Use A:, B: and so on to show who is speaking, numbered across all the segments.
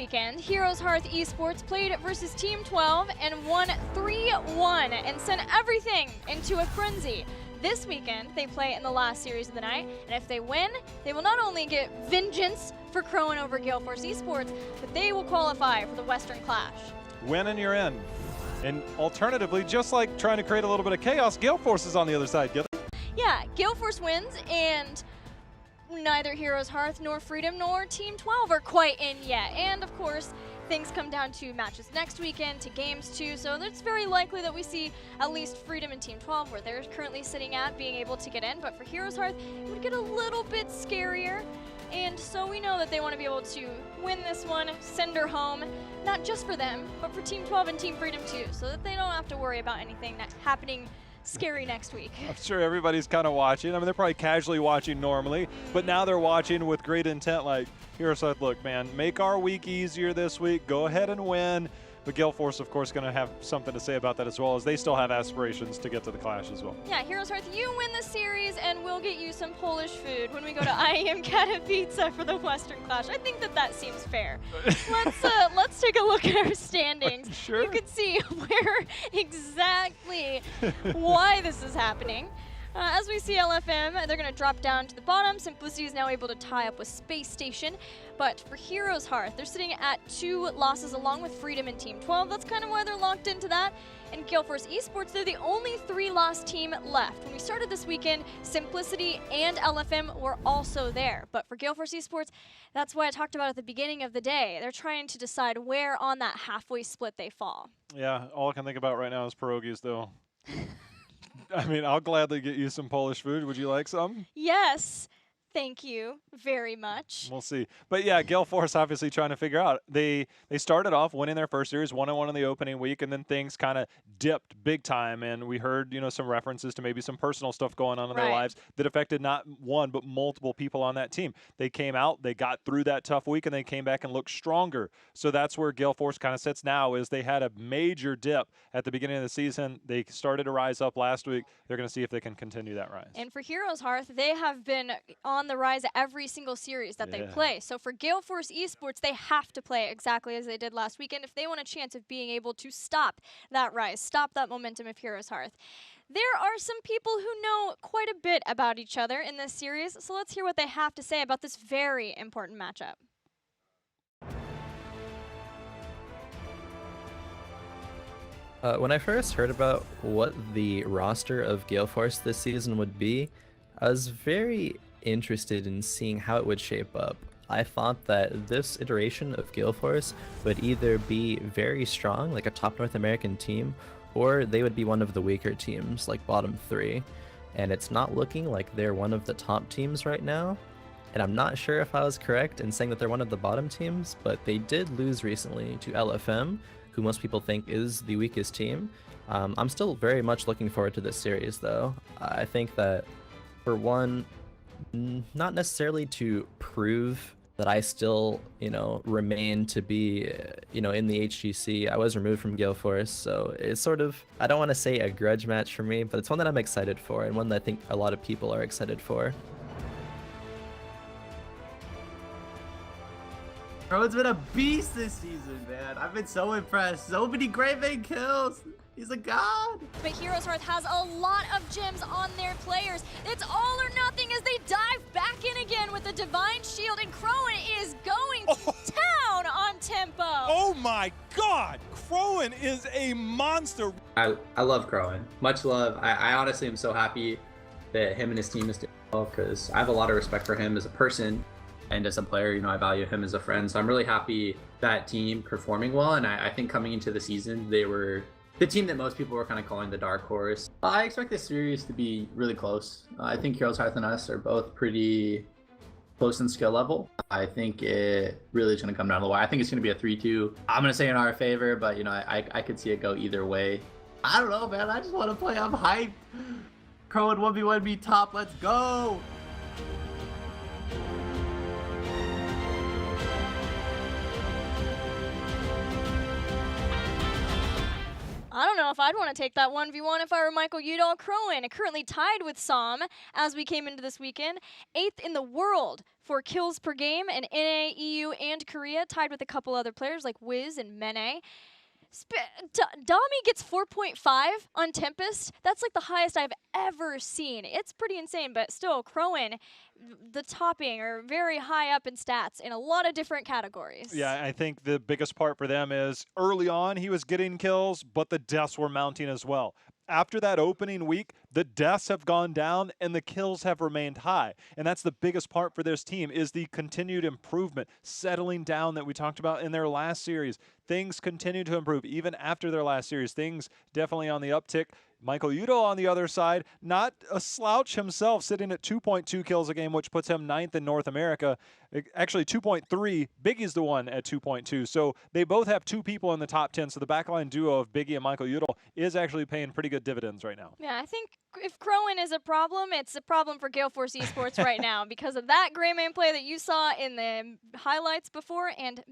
A: weekend, HeroesHearth Esports played versus Team 12 and won 3-1 and sent everything into a frenzy. This weekend, they play in the last series of the night, and if they win, they will not only get vengeance for crowing over Gale Esports, but they will qualify for the Western Clash.
B: Win and you're in. And alternatively, just like trying to create a little bit of chaos, Gale Force is on the other side.
A: Yeah, Gale Force wins, and neither HeroesHearth nor Freedom nor Team 12 are quite in yet. And of course, things come down to matches next weekend, to games too, so it's very likely that we see at least Freedom and Team 12 where they're currently sitting at being able to get in. But for HeroesHearth, it would get a little bit scarier. And so we know that they want to be able to win this one, send her home, not just for them, but for Team 12 and Team Freedom too, so that they don't have to worry about anything happening scary next week.
B: I'm sure everybody's kind of watching. I mean, they're probably casually watching normally, but now they're watching with great intent like, HeroesHearth, look, man, make our week easier this week. Go ahead and win. But Gale Force, of course, going to have something to say about that as well, as they still have aspirations to get to the Clash as well.
A: Yeah, HeroesHearth, you win the series, and we'll get you some Polish food when we go to IEM Katowice for the Western Clash. I think that that seems fair. Let's take a look at our standings.
B: Sure.
A: You can see where exactly why this is happening. As we see LFM, they're going to drop down to the bottom. Simplicity is now able to tie up with Space Station. But for HeroesHearth, they're sitting at 2 losses along with Freedom and Team 12. That's kind of why they're locked into that. And Gale Force Esports, they're the only 3-loss team left. When we started this weekend, Simplicity and LFM were also there. But for Gale Force Esports, that's why I talked about at the beginning of the day. They're trying to decide where on that halfway split they fall.
B: Yeah, all I can think about right now is pierogies, though. I mean, I'll gladly get you some Polish food. Would you like some?
A: Yes. Thank you very much.
B: We'll see. But yeah, Gale Force obviously trying to figure out. They started off winning their first series 1-1 in the opening week, and then things kind of dipped big time. And we heard, you know, some references to maybe some personal stuff going on in their lives that affected not one but multiple people on that team. They came out, they got through that tough week, and they came back and looked stronger. So that's where Gale Force kind of sits now, is they had a major dip at the beginning of the season. They started to rise up last week. They're going to see if they can continue that rise.
A: And for HeroesHearth, they have been on the rise every single series that they play. So for Gale Force Esports, they have to play exactly as they did last weekend if they want a chance of being able to stop that rise, stop that momentum of HeroesHearth. There are some people who know quite a bit about each other in this series, so let's hear what they have to say about this very important matchup.
C: When I first heard about what the roster of Gale Force this season would be, I was very interested in seeing how it would shape up. I thought that this iteration of Gale Force would either be very strong, like a top North American team, or they would be one of the weaker teams, like bottom 3. And it's not looking like they're one of the top teams right now. And I'm not sure if I was correct in saying that they're one of the bottom teams, but they did lose recently to LFM, who most people think is the weakest team. I'm still very much looking forward to this series, though. I think that, for one, not necessarily to prove that I still, remain to be, in the HGC. I was removed from Gale Force, so it's sort of, I don't want to say a grudge match for me, but it's one that I'm excited for, and one that I think a lot of people are excited for.
D: Crowan's been a beast this season, man. I've been so impressed. So many Great Main kills. He's a god.
A: But HeroesHearth has a lot of gems on their players. It's all or nothing as they dive back in again with the Divine Shield, and Crowan is going to town on tempo.
E: Oh my god! Crowan is a monster.
D: I love Crowan. Much love. I honestly am so happy that him and his team is doing well, because I have a lot of respect for him as a person. And as a player, I value him as a friend. So I'm really happy that team performing well. And I think coming into the season, they were the team that most people were kind of calling the dark horse. I expect this series to be really close. I think HeroesHearth and us are both pretty close in skill level. I think it really is going to come down to the wire. I think it's going to be a 3-2. I'm going to say in our favor, but I could see it go either way. I don't know, man. I just want to play. I'm hyped. Crowan 1v1 me top. Let's go.
A: I don't know if I'd want to take that 1v1 if I were Michael Udall. Crowan currently tied with Som as we came into this weekend, 8th in the world for kills per game in NA, EU, and Korea, tied with a couple other players like Wiz and Mene. Dami gets 4.5 on Tempest. That's like the highest I've ever seen. It's pretty insane, but still, Crowan, the topping or very high up in stats in a lot of different categories.
B: Yeah, I think the biggest part for them is early on he was getting kills, but the deaths were mounting as well. After that opening week, the deaths have gone down and the kills have remained high. And that's the biggest part for this team is the continued improvement, settling down that we talked about in their last series. Things continue to improve even after their last series. Things definitely on the uptick. Michael Udo on the other side, not a slouch himself, sitting at 2.2 kills a game, which puts him 9th in North America. Actually, 2.3. Biggie's the one at 2.2. So they both have 2 people in the top 10. So the backline duo of Biggie and Michael Udo is actually paying pretty good dividends right now.
A: Yeah, I think if Crowan is a problem, it's a problem for Gale Force Esports right now because of that Greymane play that you saw in the highlights before and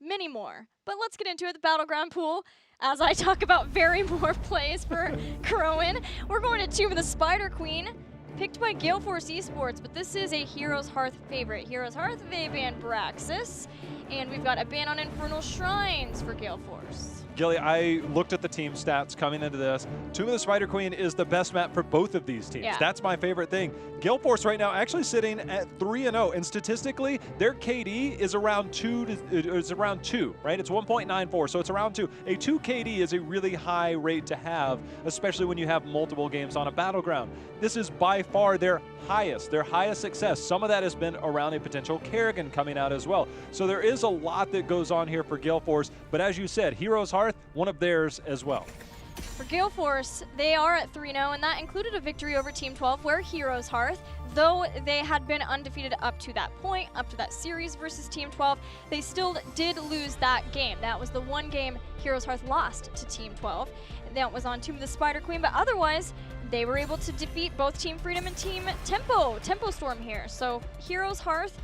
A: many more. But let's get into it, the Battleground pool. As I talk about very more plays for Crowan, we're going to Tomb of the Spider Queen, picked by Gale Force Esports, but this is a Heroes Hearth favorite. Heroes Hearth, they ban Braxis, and we've got a ban on Infernal Shrines for Gale Force.
B: Gilly, I looked at the team stats coming into this. Tomb of the Spider Queen is the best map for both of these teams.
A: Yeah.
B: That's my favorite thing. Gale Force right now actually sitting at 3-0, and statistically, their KD is around 2, right? It's 1.94, so it's around 2. A 2 KD is a really high rate to have, especially when you have multiple games on a battleground. This is by far their highest success. Some of that has been around a potential Kerrigan coming out as well. So there is a lot that goes on here for Gale Force, but as you said, Heroes Hearth, one of theirs as well.
A: For Gale Force, they are at 3-0, and that included a victory over Team 12, where Heroes Hearth, though they had been undefeated up to that point, up to that series versus Team 12, they still did lose that game. That was the one game Heroes Hearth lost to Team 12. That was on Tomb of the Spider Queen, but otherwise, they were able to defeat both Team Freedom and Team Tempo Storm here. So Heroes Hearth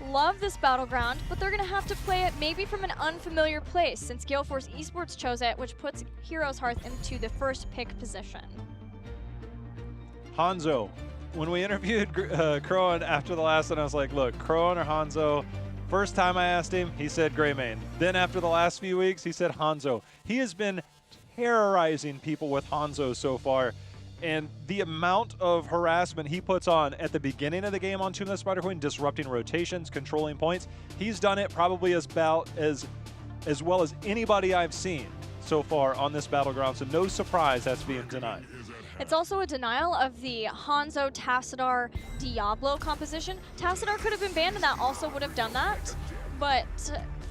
A: love this battleground, but they're going to have to play it maybe from an unfamiliar place since Gale Force Esports chose it, which puts Heroes Hearth into the first pick position.
B: Hanzo. When we interviewed Crowan after the last one, I was like, look, Crowan or Hanzo? First time I asked him, he said Greymane. Then after the last few weeks, he said Hanzo. He has been terrorizing people with Hanzo so far. And the amount of harassment he puts on at the beginning of the game on Tomb of the Spider Queen, disrupting rotations, controlling points, he's done it probably as well as anybody I've seen so far on this battleground. So no surprise that's being denied.
A: It's also a denial of the Hanzo, Tassadar, Diablo composition. Tassadar could have been banned and that also would have done that. But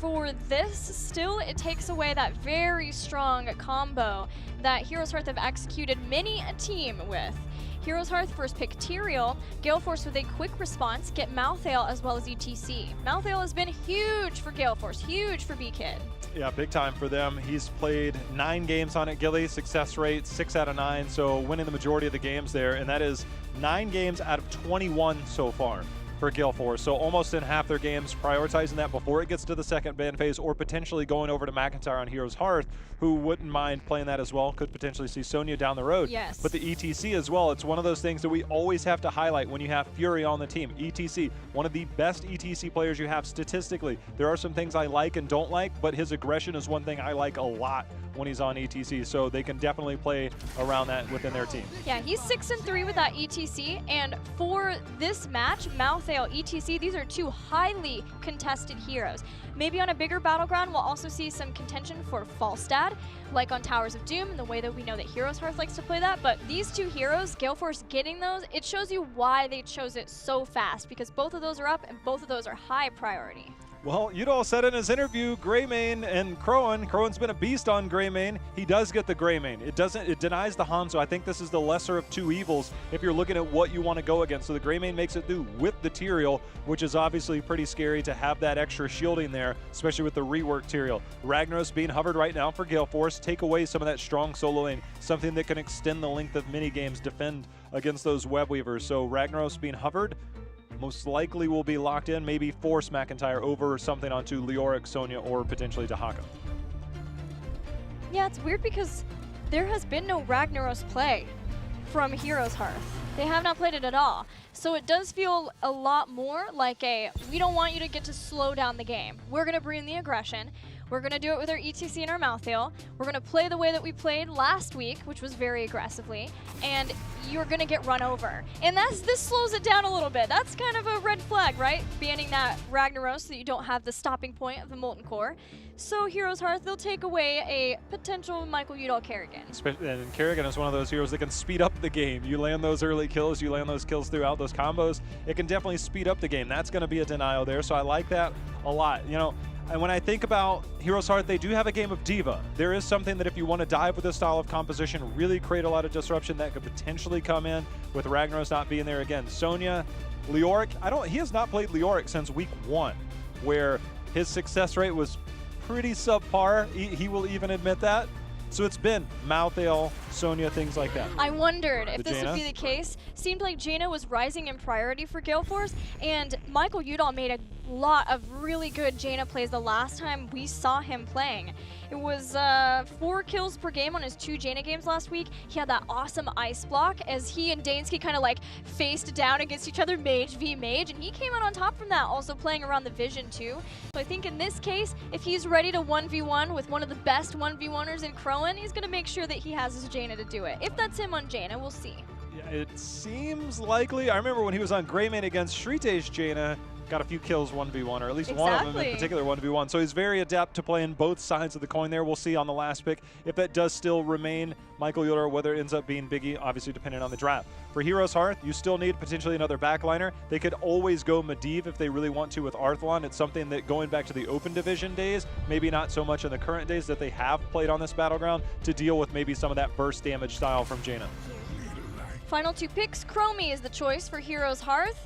A: for this, still, it takes away that very strong combo that Heroes Hearth have executed many a team with. Heroes Hearth first pick Tyrael, Gale Force with a quick response, get Malthael as well as ETC. Malthael has been huge for Gale Force, huge for B-Kid.
B: Yeah, big time for them. He's played 9 games on it, Gilly, success rate 6 out of 9, so winning the majority of the games there, and that is 9 games out of 21 so far for Gale Force. So almost in half their games, prioritizing that before it gets to the second ban phase, or potentially going over to McIntyre on Heroes Hearth, who wouldn't mind playing that as well. Could potentially see Sonya down the road.
A: Yes.
B: But the ETC as well, it's one of those things that we always have to highlight when you have Fury on the team. ETC, one of the best ETC players you have statistically. There are some things I like and don't like, but his aggression is one thing I like a lot when he's on ETC, so they can definitely play around that within their team.
A: Yeah, he's 6-3 with that ETC, and for this match, Malthael, ETC, these are 2 highly contested heroes. Maybe on a bigger battleground, we'll also see some contention for Falstad, like on Towers of Doom, and the way that we know that Heroes Hearth likes to play that. But these 2 heroes, Gale Force getting those, it shows you why they chose it so fast, because both of those are up and both of those are high priority.
B: Well, Udall said in his interview, Greymane and Crowan. Crowan's been a beast on Greymane. He does get the Greymane. It denies the Hanzo. I think this is the lesser of 2 evils if you're looking at what you want to go against. So the Greymane makes it through with the Tyrael, which is obviously pretty scary to have that extra shielding there, especially with the reworked Tyrael. Ragnaros being hovered right now for Gale Force. Take away some of that strong soloing, something that can extend the length of mini games, defend against those web weavers. So Ragnaros being hovered, most likely will be locked in, maybe force McIntyre over something onto Leoric, Sonya, or potentially Dahaka.
A: Yeah, it's weird because there has been no Ragnaros play from HeroesHearth. They have not played it at all. So it does feel a lot more like we don't want you to get to slow down the game. We're going to bring the aggression. We're going to do it with our ETC and our Mouthfeel. We're going to play the way that we played last week, which was very aggressively, and you're going to get run over. And this slows it down a little bit. That's kind of a red flag, right? Banning that Ragnaros so that you don't have the stopping point of the Molten Core. So HeroesHearth, they'll take away a potential Michael Udall Kerrigan.
B: And Kerrigan is one of those heroes that can speed up the game. You land those early kills, you land those kills throughout those combos, it can definitely speed up the game. That's going to be a denial there, so I like that a lot. You know, and when I think about HeroesHearth, they do have a game of Diva. There is something that if you want to dive with this style of composition, really create a lot of disruption that could potentially come in with Ragnaros not being there again. Sonya, Leoric, he has not played Leoric since week 1, where his success rate was pretty subpar. He will even admit that. So it's been Malthael, Sonya, things like that.
A: I wondered if this
B: Jaina?
A: would be the case. Seemed like Jaina was rising in priority for Gale Force, and Michael Udall made a lot of really good Jaina plays the last time we saw him playing. It was 4 kills per game on his 2 Jaina games last week. He had that awesome ice block as he and Dansky kind of like faced down against each other, mage v mage, and he came out on top from that, also playing around the vision too. So I think in this case, if he's ready to 1v1 with one of the best 1v1ers in Crowan, he's going to make sure that he has his Jaina to do it. If that's him on Jaina, we'll see.
B: Yeah, it seems likely. I remember when he was on Greymane against Shrite's Jaina, got a few kills 1v1, or at least one of them in particular 1v1. So he's very adept to playing both sides of the coin there. We'll see on the last pick if that does still remain Michael Udall, whether it ends up being Biggie, obviously depending on the draft. For HeroesHearth, you still need potentially another backliner. They could always go Medivh if they really want to with Arthlon. It's something that going back to the open division days, maybe not so much in the current days, that they have played on this battleground to deal with maybe some of that burst damage style from Jaina.
A: Final 2 picks. Chromie is the choice for HeroesHearth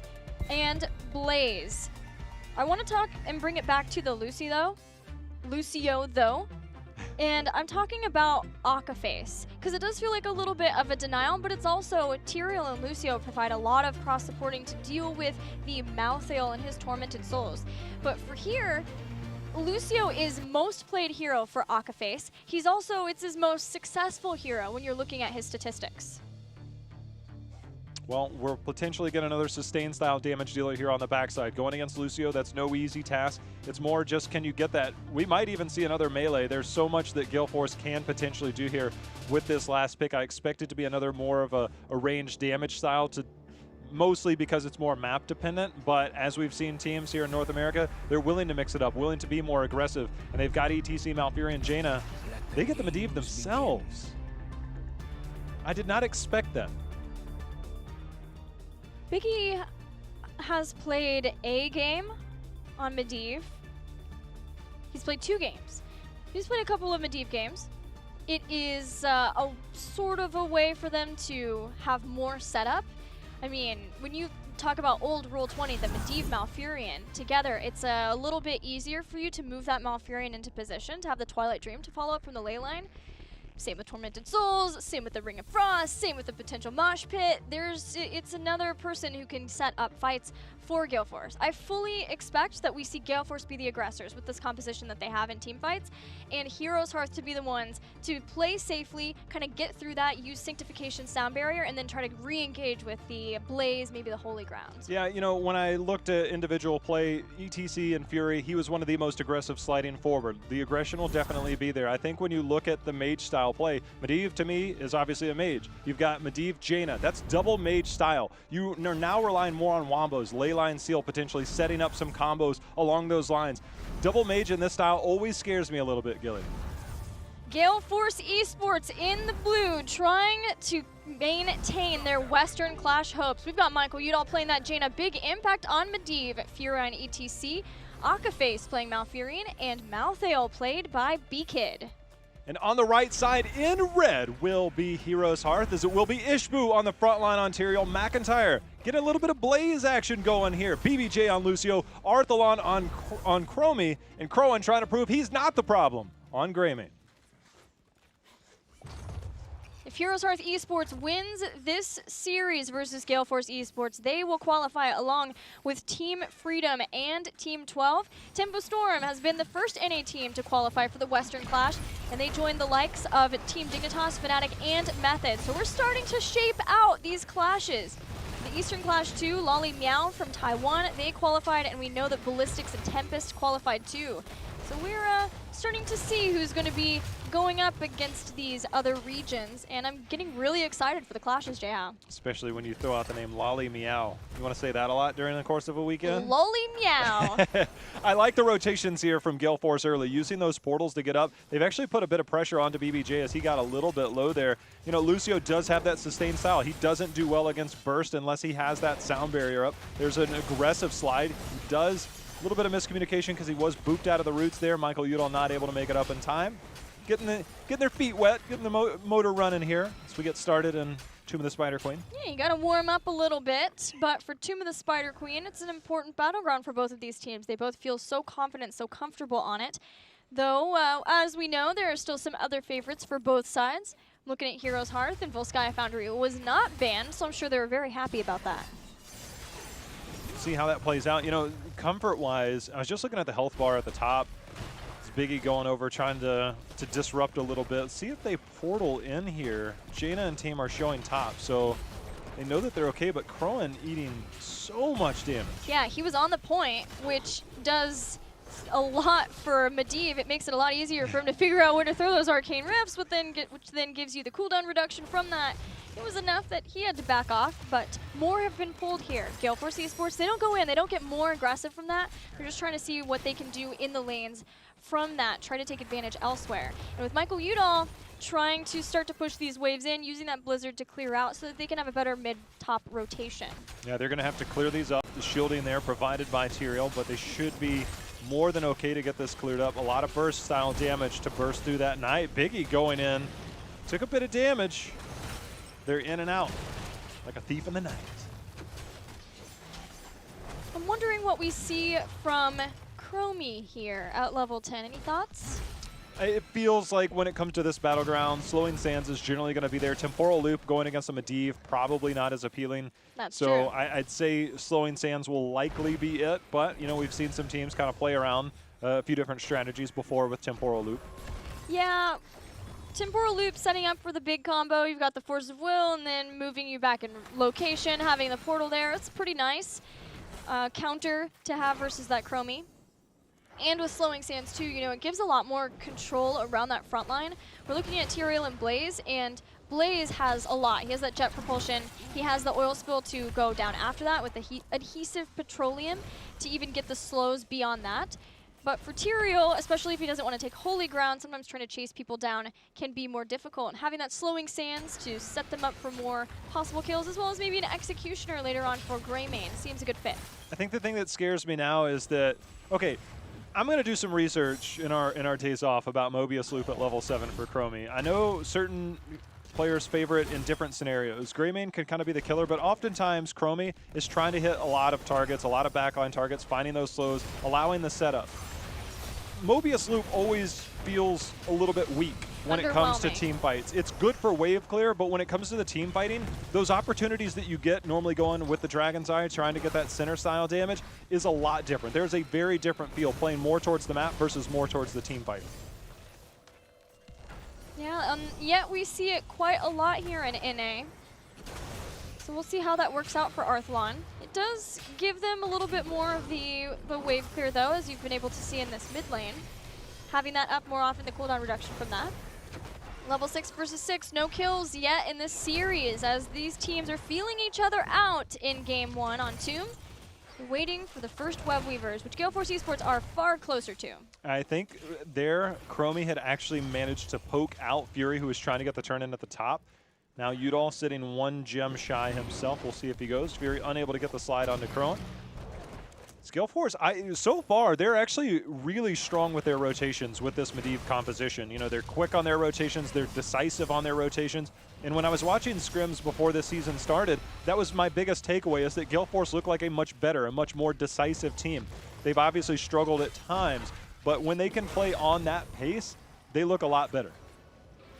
A: and Blaze. I want to talk and bring it back to the Lucio though. And I'm talking about Akaface, because it does feel like a little bit of a denial, but it's also Tyrael and Lucio provide a lot of cross-supporting to deal with the Malthael and his Tormented Souls. But for here, Lucio is most played hero for Akaface. It's his most successful hero when you're looking at his statistics.
B: Well, we'll potentially get another sustained style damage dealer here on the backside. Going against Lucio, that's no easy task. It's more just, can you get that? We might even see another melee. There's so much that Gale Force can potentially do here with this last pick. I expect it to be another more of a ranged damage style, mostly because it's more map dependent. But as we've seen teams here in North America, they're willing to mix it up, willing to be more aggressive. And they've got ETC, Malfurion, Jaina. They get the Medivh themselves. I did not expect that.
A: Biggie has played a game on Medivh. He's played 2 games. He's played a couple of Medivh games. It is a sort of a way for them to have more setup. I mean, when you talk about old Rule 20, the Medivh Malfurion together, it's a little bit easier for you to move that Malfurion into position, to have the Twilight Dream to follow up from the ley line. Same with Tormented Souls, same with the Ring of Frost, same with the potential Mosh Pit. It's another person who can set up fights for Gale Force. I fully expect that we see Gale Force be the aggressors with this composition that they have in team fights, and HeroesHearth to be the ones to play safely, kind of get through that, use Sanctification Sound Barrier, and then try to re-engage with the Blaze, maybe the Holy Grounds.
B: Yeah, you know, when I looked at individual play, ETC and Fury, he was one of the most aggressive sliding forward. The aggression will definitely be there. I think when you look at the mage style play, Medivh to me is obviously a mage. You've got Medivh Jaina. That's double mage style. You are now relying more on wombos, Leyline Seal, potentially setting up some combos along those lines. Double mage in this style always scares me a little bit, Gilly.
A: Gale Force Esports in the blue, trying to maintain their Western Clash hopes. We've got Michael Udall playing that Jaina. Big impact on Medivh, Fury on ETC. Akaface playing Malfurion, and Malthael played by B-Kid.
B: And on the right side in red will be HeroesHearth, as it will be Ishbu on the front line on Tyrael. McIntyre getting a little bit of Blaze action going here. BBJ on Lucio, Arthalon on Chromie, and Crowan trying to prove he's not the problem on Greymane.
A: If HeroesHearth Esports wins this series versus Gale Force Esports, they will qualify along with Team Freedom and Team 12. Tempo Storm has been the first NA team to qualify for the Western Clash, and they joined the likes of Team Dignitas, Fnatic, and Method. So we're starting to shape out these clashes. The Eastern Clash 2, Lolly Meow from Taiwan, they qualified, and we know that Ballistics and Tempest qualified too. So we're starting to see who's going to be going up against these other regions, and I'm getting really excited for the clashes, JH.
B: Especially when you throw out the name Lolly Meow. You want to say that a lot during the course of a weekend?
A: Lolly Meow.
B: I like the rotations here from Gale Force early, using those portals to get up. They've actually put a bit of pressure onto BBJ as he got a little bit low there. You know, Lucio does have that sustained style. He doesn't do well against burst unless he has that sound barrier up. There's an aggressive slide. He does a little bit of miscommunication because he was booped out of the roots there. Michael Udall not able to make it up in time. Getting their feet wet, getting the motor running here as we get started in Tomb of the Spider Queen.
A: Yeah, you got to warm up a little bit, but for Tomb of the Spider Queen, it's an important battleground for both of these teams. They both feel so confident, so comfortable on it. Though, as we know, there are still some other favorites for both sides. Looking at HeroesHearth, and Volskaya Foundry was not banned, so I'm sure they were very happy about that.
B: See how that plays out. You know, comfort-wise, I was just looking at the health bar at the top. Biggie going over, trying to disrupt a little bit. See if they portal in here. Jaina and team are showing top, so they know that they're okay, but Crowan eating so much damage.
A: Yeah, he was on the point, which does a lot for Medivh. It makes it a lot easier for him to figure out where to throw those arcane rifts, but which then gives you the cooldown reduction from that. It was enough that he had to back off, but more have been pulled here. Gale Force Esports, they don't go in, they don't get more aggressive from that. They're just trying to see what they can do in the lanes from that, try to take advantage elsewhere. And with Michael Udall trying to start to push these waves in, using that blizzard to clear out so that they can have a better mid-top rotation.
B: Yeah, they're going to have to clear these up. The shielding there provided by Tyrael, but they should be more than okay to get this cleared up. A lot of burst-style damage to burst through that Knight. Biggie going in, took a bit of damage. They're in and out like a thief in the night.
A: I'm wondering what we see from Chromie here at level 10. Any thoughts?
B: It feels like when it comes to this battleground, Slowing Sands is generally going to be there. Temporal Loop going against a Medivh, probably not as appealing.
A: That's
B: so
A: true.
B: I'd say Slowing Sands will likely be it, but you know, we've seen some teams kind of play around a few different strategies before with Temporal Loop.
A: Yeah, Temporal Loop setting up for the big combo. You've got the Force of Will and then moving you back in location, having the portal there. It's pretty nice counter to have versus that Chromie. And with Slowing Sands too, you know, it gives a lot more control around that front line. We're looking at Tyrael and Blaze, and Blaze has a lot. He has that jet propulsion. He has the oil spill to go down after that with the adhesive petroleum to even get the slows beyond that. But for Tyrael, especially if he doesn't want to take holy ground, sometimes trying to chase people down can be more difficult. And having that Slowing Sands to set them up for more possible kills, as well as maybe an Executioner later on for Greymane, seems a good fit.
B: I think the thing that scares me now is that, okay, I'm going to do some research in our days off about Mobius Loop at level 7 for Chromie. I know certain players favor it in different scenarios. Greymane can kind of be the killer, but oftentimes Chromie is trying to hit a lot of targets, a lot of backline targets, finding those slows, allowing the setup. Mobius Loop always feels a little bit weak when it comes to team fights. It's good for wave clear, but when it comes to the team fighting, those opportunities that you get normally going with the Dragon's Eye, trying to get that center style damage, is a lot different. There's a very different feel playing more towards the map versus more towards the team fight.
A: Yeah, yet we see it quite a lot here in NA. So we'll see how that works out for Arthlon. It does give them a little bit more of the wave clear though, as you've been able to see in this mid lane. Having that up more often, the cooldown reduction from that. Level 6 versus 6, no kills yet in this series as these teams are feeling each other out in game 1 on Tomb. Waiting for the first Web Weavers, which Gale Force Esports are far closer to.
B: I think there, Chromie had actually managed to poke out Fury, who was trying to get the turn in at the top. Now Udall sitting 1 gem shy himself. We'll see if he goes. Fury unable to get the slide onto Crowan. Gale Force, so far, they're actually really strong with their rotations with this Medivh composition. You know, they're quick on their rotations, they're decisive on their rotations. And when I was watching scrims before this season started, that was my biggest takeaway, is that Gale Force looked like a much better, a much more decisive team. They've obviously struggled at times, but when they can play on that pace, they look a lot better.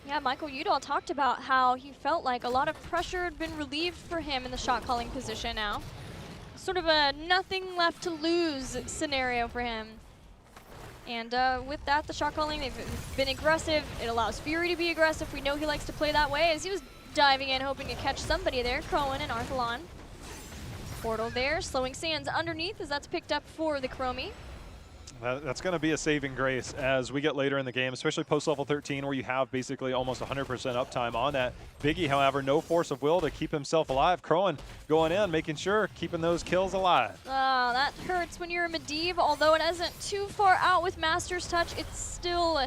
A: Yeah, Michael Udall talked about how he felt like a lot of pressure had been relieved for him in the shot calling position now. Sort of a nothing left to lose scenario for him. And with that, the shot calling, they've been aggressive. It allows Fury to be aggressive. We know he likes to play that way, as he was diving in, hoping to catch somebody there. Crowan and Arthalon. Portal there, slowing sands underneath as that's picked up for the Chromie.
B: That's going to be a saving grace as we get later in the game, especially post-level 13 where you have basically almost 100% uptime on that. Biggie, however, no force of will to keep himself alive. Crowan going in, making sure, keeping those kills alive.
A: Oh, that hurts when you're a Medivh. Although it isn't too far out with Master's Touch, it's still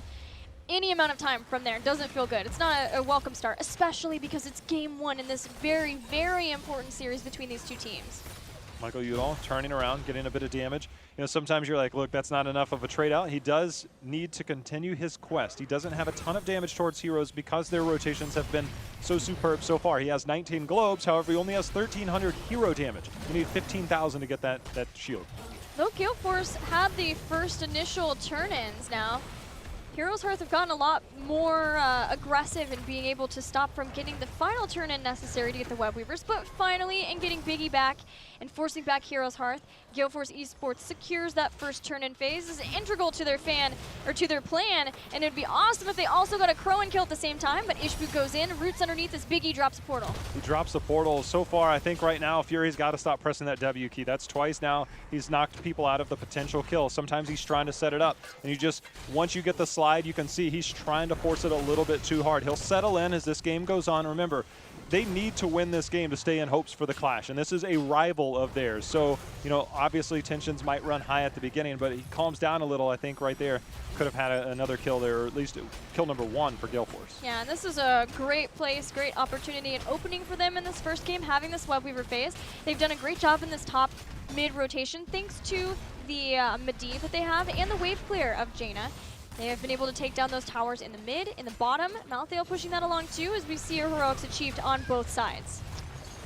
A: any amount of time from there. Doesn't feel good. It's not a welcome start, especially because it's game one in this very, very important series between these two teams.
B: Michael Udall turning around, getting a bit of damage. You know, sometimes you're like, look, that's not enough of a trade out. He does need to continue his quest. He doesn't have a ton of damage towards heroes because their rotations have been so superb so far. He has 19 globes, however, he only has 1,300 hero damage. You need 15,000 to get that shield.
A: Though Gale Force had the first initial turn-ins now, HeroesHearth have gotten a lot more aggressive in being able to stop from getting the final turn-in necessary to get the Web Weavers, but finally, in getting Biggie back and forcing back HeroesHearth, Gale Force Esports secures that first turn-in phase. This is integral to their plan, and it'd be awesome if they also got a Crowan kill at the same time, but Ishbu goes in, roots underneath as Biggie drops a portal.
B: He drops the portal. So far, I think right now, Fury's got to stop pressing that W key. That's twice now he's knocked people out of the potential kill. Sometimes he's trying to set it up, and you just, once you get the slide, you can see he's trying to force it a little bit too hard. He'll settle in as this game goes on. Remember, they need to win this game to stay in hopes for the clash, and this is a rival of theirs. So, you know, obviously tensions might run high at the beginning, but he calms down a little, I think, right there. Could have had another kill there, or at least kill number 1 for Gale Force.
A: Yeah, and this is a great place, great opportunity and opening for them in this first game, having this Web Weaver phase. They've done a great job in this top mid rotation, thanks to the Medivh that they have and the wave clear of Jaina. They have been able to take down those towers in the mid, in the bottom. Malthael pushing that along too, as we see our heroics achieved on both sides.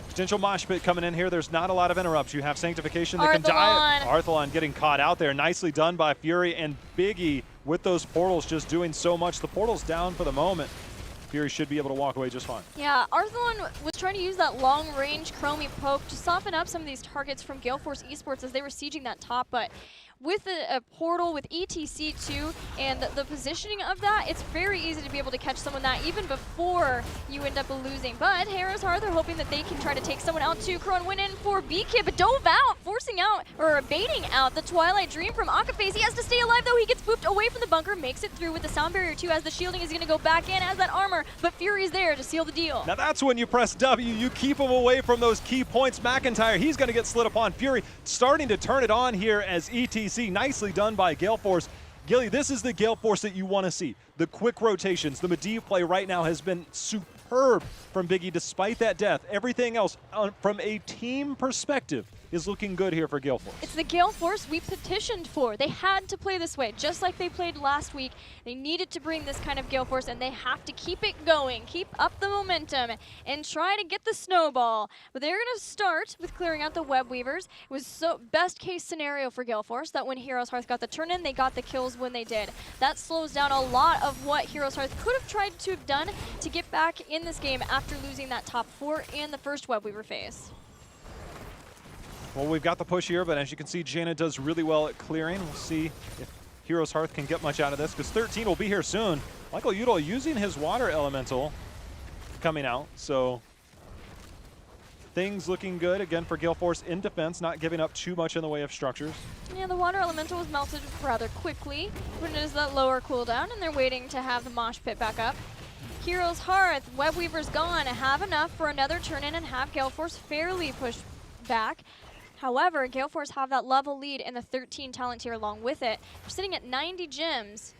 B: Potential mosh pit coming in here. There's not a lot of interrupts. You have Sanctification that can die. Arthalon getting caught out there. Nicely done by Fury, and Biggie with those portals just doing so much. The portal's down for the moment. Fury should be able to walk away just fine.
A: Yeah, Arthalon was trying to use that long-range Chromie poke to soften up some of these targets from Gale Force Esports as they were sieging that top, but with a portal, with ETC too, and the positioning of that, it's very easy to be able to catch someone that even before you end up losing. But HeroesHearth are hoping that they can try to take someone out too. Crowan went in for BKib, but dove out, forcing out, or baiting out the Twilight Dream from Akaphase. He has to stay alive though. He gets pooped away from the bunker, makes it through with the sound barrier too, as the shielding is going to go back in as that armor, but Fury's there to seal the deal.
B: Now that's when you press W. You keep him away from those key points. McIntyre, he's going to get slid upon. Fury starting to turn it on here as ETC. Nicely done by Gale Force. Gilly, this is the Gale Force that you want to see. The quick rotations, the Medivh play right now has been superb from Biggie despite that death. Everything else from a team perspective is looking good here for Gale Force.
A: It's the Gale Force we petitioned for. They had to play this way, just like they played last week. They needed to bring this kind of Gale Force, and they have to keep it going, keep up the momentum, and try to get the snowball. But they're going to start with clearing out the Web Weavers. It was so best case scenario for Gale Force that when HeroesHearth got the turn in, they got the kills when they did. That slows down a lot of what HeroesHearth could have tried to have done to get back in this game after losing that top 4 in the first Web Weaver phase.
B: Well, we've got the push here, but as you can see, Jaina does really well at clearing. We'll see if HeroesHearth can get much out of this, because 13 will be here soon. Michael Udall using his water elemental coming out, so things looking good again for Gale Force in defense, not giving up too much in the way of structures.
A: Yeah, the water elemental was melted rather quickly when it is that lower cooldown, and they're waiting to have the mosh pit back up. HeroesHearth, Web Weaver's gone, have enough for another turn in and have Gale Force fairly pushed back. However, Gale Force have that level lead in the 13 talent tier along with it. They're sitting at 90 gems.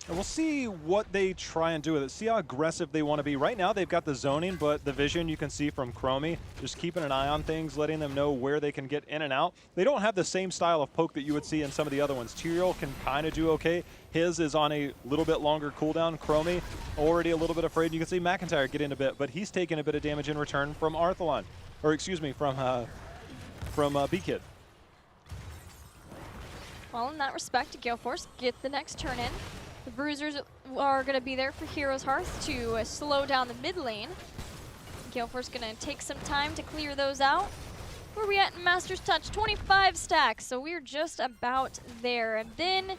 B: And we'll see what they try and do with it. See how aggressive they want to be. Right now, they've got the zoning, but the vision you can see from Chromie, just keeping an eye on things, letting them know where they can get in and out. They don't have the same style of poke that you would see in some of the other ones. Tyrael can kind of do okay. His is on a little bit longer cooldown. Chromie already a little bit afraid. You can see McIntyre get in a bit, but he's taking a bit of damage in return from Arthalon. Or excuse me, from B-Kid.
A: Well, in that respect, Gale Force get the next turn in. The Bruisers are going to be there for Heroes Hearth to slow down the mid lane. Gale Force going to take some time to clear those out. Where are we at in Master's Touch? 25 stacks, so we're just about there. And then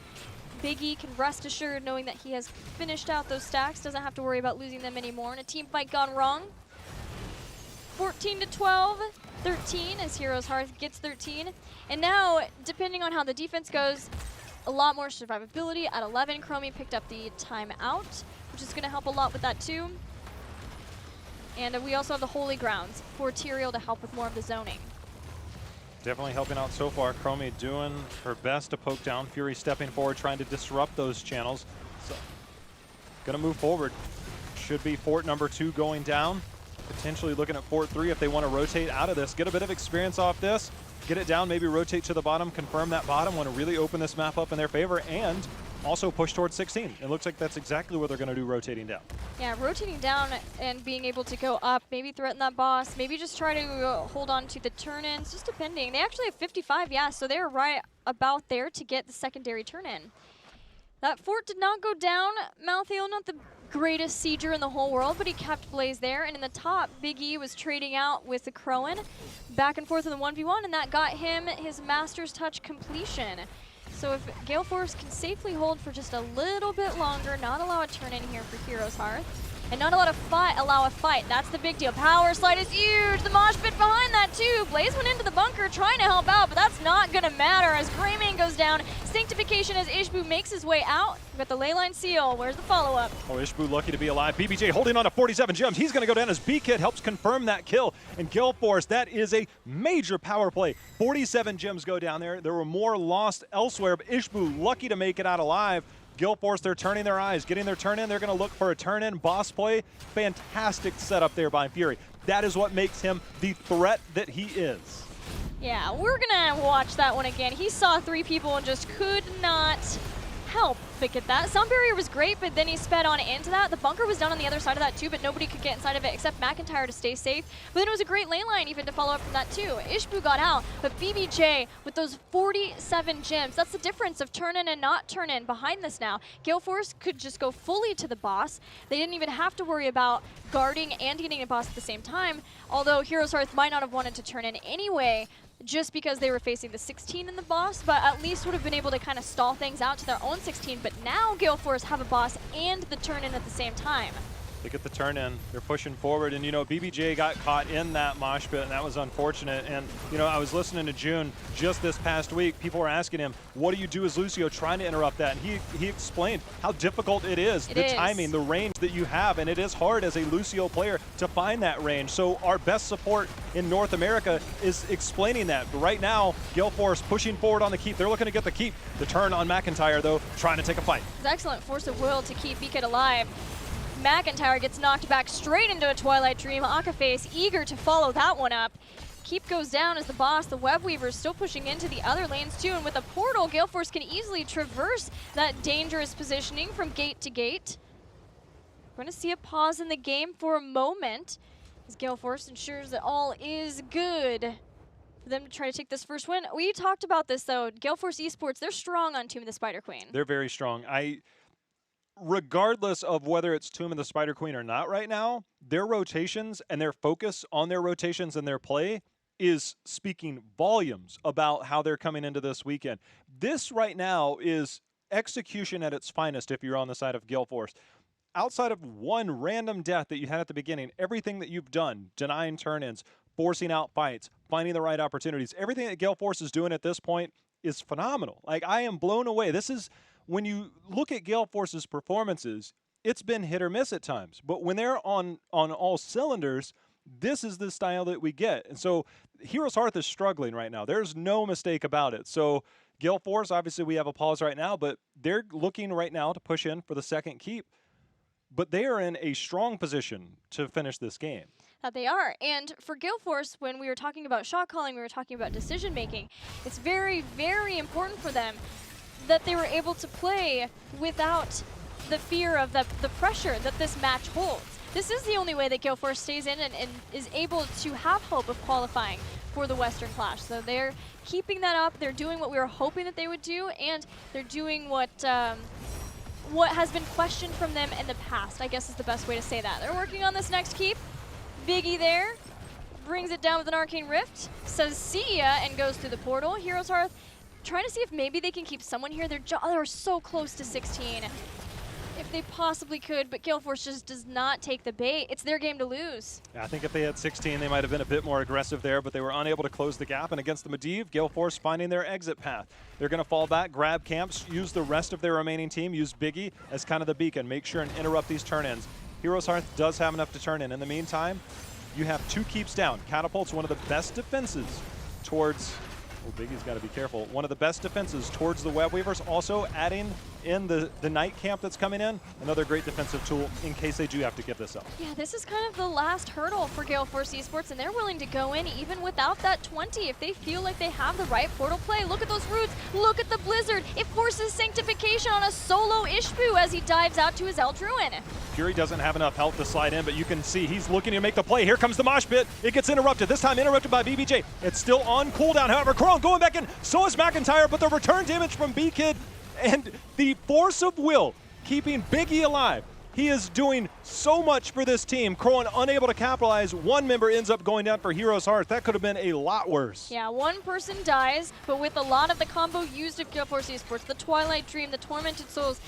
A: Big E can rest assured knowing that he has finished out those stacks, doesn't have to worry about losing them anymore. And a team fight gone wrong. 14 to 12, 13 as Heroes Hearth gets 13. And now, depending on how the defense goes, a lot more survivability. At 11, Chromie picked up the timeout, which is going to help a lot with that too. And we also have the Holy Grounds for Tyrael to help with more of the zoning.
B: Definitely helping out so far. Chromie doing her best to poke down. Fury stepping forward, trying to disrupt those channels. So, gonna move forward. Should be fort number 2 going down. Potentially looking at fort 3 if they want to rotate out of this. Get a bit of experience off this. Get it down, maybe rotate to the bottom, confirm that bottom. Want to really open this map up in their favor and also push towards 16. It looks like that's exactly what they're going to do, rotating down. Yeah,
A: rotating down and being able to go up, maybe threaten that boss, maybe just try to hold on to the turn-ins, just depending. They actually have 55, yeah, so they're right about there to get the secondary turn-in. That fort did not go down. Malthael, not the greatest sieger in the whole world, but he kept Blaze there. And in the top, Big E was trading out with the Crowan back and forth in the 1v1, and that got him his Master's Touch completion. So if Gale Force can safely hold for just a little bit longer, not allow a turn in here for Heroes Hearth, and not allow a fight, that's the big deal. Power slide is huge. The mosh pit behind that too. Blaze went into the bunker trying to help out, but that's not gonna matter as Greymane goes down. Sanctification as Ishbu makes his way out. We've got the Leyline Seal. Where's the follow-up?
B: Oh, Ishbu lucky to be alive. BBJ holding on to 47 gems. He's gonna go down as B-Kid helps confirm that kill. And Gale Force, that is a major power play. 47 gems go down there. There were more lost elsewhere, but Ishbu lucky to make it out alive. Gale Force, they're turning their eyes, getting their turn in. They're going to look for a turn in. Boss play, fantastic setup there by Fury. That is what makes him the threat that he is.
A: Yeah, we're going to watch that one again. He saw 3 people and just could not help but get that. Sound barrier was great, but then he sped on into that. The bunker was down on the other side of that too, but nobody could get inside of it except McIntyre to stay safe. But then it was a great lane line even to follow up from that too. Ishbu got out, but BBJ with those 47 gems, that's the difference of turn in and not turn in behind this now. Gale Force could just go fully to the boss. They didn't even have to worry about guarding and getting a boss at the same time, although Heroes Hearth might not have wanted to turn in anyway, just because they were facing the 16 in the boss, but at least would have been able to kind of stall things out to their own 16. But now Gale Force have a boss and the turn-in at the same time.
B: They get the turn in, they're pushing forward, and you know, BBJ got caught in that mosh pit, and that was unfortunate. And you know, I was listening to June just this past week. People were asking him, what do you do as Lucio trying to interrupt that? And he explained how difficult it is, the timing, the range that you have, and it is hard as a Lucio player to find that range. So our best support in North America is explaining that. But right now, Gale Force pushing forward on the keep. They're looking to get the keep. The turn on McIntyre, though, trying to take a fight.
A: It's excellent force of will to keep Beacon alive. McIntyre gets knocked back straight into a Twilight Dream. Akaface eager to follow that one up. Keep goes down as the boss. The Web Weaver still pushing into the other lanes too. And with a portal, Gale Force can easily traverse that dangerous positioning from gate to gate. We're going to see a pause in the game for a moment as Gale Force ensures that all is good for them to try to take this first win. We talked about this though. Gale Force Esports, they're strong on Tomb of the Spider Queen.
B: They're very strong. Regardless of whether it's Tomb of the Spider Queen or not right now, their rotations and their focus on their rotations and their play is speaking volumes about how they're coming into this weekend. This right now is execution at its finest if you're on the side of Gale Force. Outside of one random death that you had at the beginning, everything that you've done, denying turn-ins, forcing out fights, finding the right opportunities, everything that Gale Force is doing at this point is phenomenal. Like, I am blown away. This is, when you look at Gale Force's performances, it's been hit or miss at times. But when they're on all cylinders, this is the style that we get. And so Heroes Hearth is struggling right now. There's no mistake about it. So Gale Force, obviously we have a pause right now, but they're looking right now to push in for the second keep. But they are in a strong position to finish this game.
A: That they are. And for Gale Force, when we were talking about shot calling, we were talking about decision making, it's very, very important for them that they were able to play without the fear of the pressure that this match holds. This is the only way that Gale Force stays in and is able to have hope of qualifying for the Western Clash. So they're keeping that up. They're doing what we were hoping that they would do, and they're doing what what has been questioned from them in the past, I guess is the best way to say that. They're working on this next keep. Biggie there brings it down with an Arcane Rift, says see ya, and goes through the portal. HeroesHearth trying to see if maybe they can keep someone here. They're so close to 16. If they possibly could, but Gale Force just does not take the bait. It's their game to lose.
B: Yeah, I think if they had 16, they might have been a bit more aggressive there, but they were unable to close the gap. And against the Medivh, Gale Force finding their exit path. They're going to fall back, grab camps, use the rest of their remaining team, use Biggie as kind of the beacon, make sure and interrupt these turn-ins. HeroesHearth does have enough to turn in. In the meantime, you have 2 keeps down. Catapult's one of the best defenses towards... Oh, Biggie's got to be careful. One of the best defenses towards the Web Weavers. Also adding in the Night Camp that's coming in. Another great defensive tool in case they do have to give this up.
A: Yeah, this is kind of the last hurdle for Gale Force Esports, and they're willing to go in even without that 20 if they feel like they have the right portal play. Look at those roots. Look at the Blizzard. It forces Sanctification on a solo Ishbu as he dives out to his Eldruin.
B: Fury doesn't have enough health to slide in, but you can see he's looking to make the play. Here comes the mosh pit. It gets interrupted. This time interrupted by BBJ. It's still on cooldown. However, Crone going back in. So is McIntyre, but the return damage from B-Kid and the force of will keeping Biggie alive. He is doing so much for this team. Crone unable to capitalize. One member ends up going down for HeroesHearth. That could have been a lot worse.
A: Yeah, one person dies, but with a lot of the combo used of Gale Force Esports, the Twilight Dream, the Tormented Souls,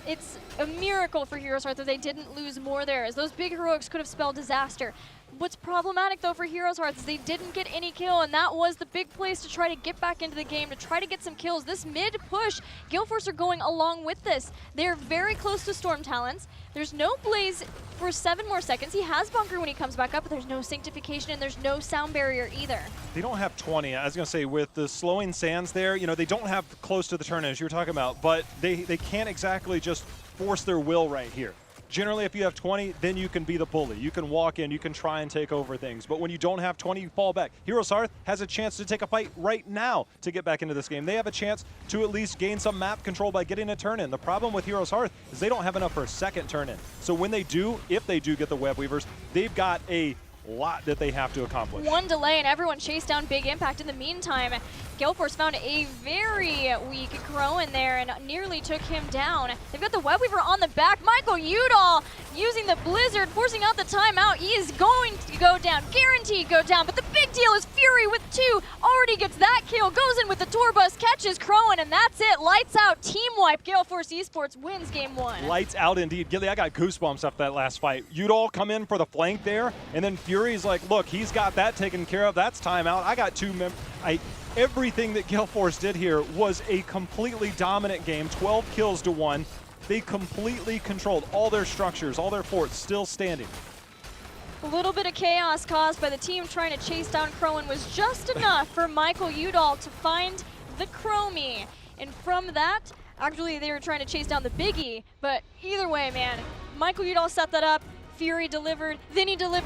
A: it's a miracle for HeroesHearth that they didn't lose more there, as those big heroics could have spelled disaster. What's problematic, though, for HeroesHearth is they didn't get any kill, and that was the big place to try to get back into the game, to try to get some kills. This mid-push, Gale Force are going along with this. They're very close to Storm Talons. There's no Blaze for 7 more seconds. He has Bunker when he comes back up, but there's no Sanctification, and there's no Sound Barrier either.
B: They don't have 20. I was going to say, with the slowing sands there, you know, they don't have close to the turn as you were talking about, but they can't exactly just force their will right here. Generally, if you have 20, then you can be the bully. You can walk in, you can try and take over things. But when you don't have 20, you fall back. HeroesHearth has a chance to take a fight right now to get back into this game. They have a chance to at least gain some map control by getting a turn in. The problem with HeroesHearth is they don't have enough for a second turn in. So when they do, if they do get the Web Weavers, they've got a lot that they have to accomplish.
A: One delay and everyone chased down Big Impact. In the meantime, Gale Force found a very weak Crow in there and nearly took him down. They've got the Web Weaver on the back. Michael Udall using the Blizzard, forcing out the timeout. He is going to go down, guaranteed go down, but the big deal is Fury with 2, already gets that kill, goes in with the tour bus, catches Crowan, and that's it. Lights out, team wipe. Gale Force Esports wins game 1.
B: Lights out indeed. Gilly, I got goosebumps after that last fight. Udall come in for the flank there, and then Fury's like, look, he's got that taken care of. That's timeout. I got 2 everything that Gale Force did here was a completely dominant game, 12 kills to 1. They completely controlled all their structures, all their forts still standing.
A: A little bit of chaos caused by the team trying to chase down Crowan was just enough for Michael Udall to find the Chromie. And from that, actually they were trying to chase down the Biggie, but either way, man, Michael Udall set that up, Fury delivered, then he delivered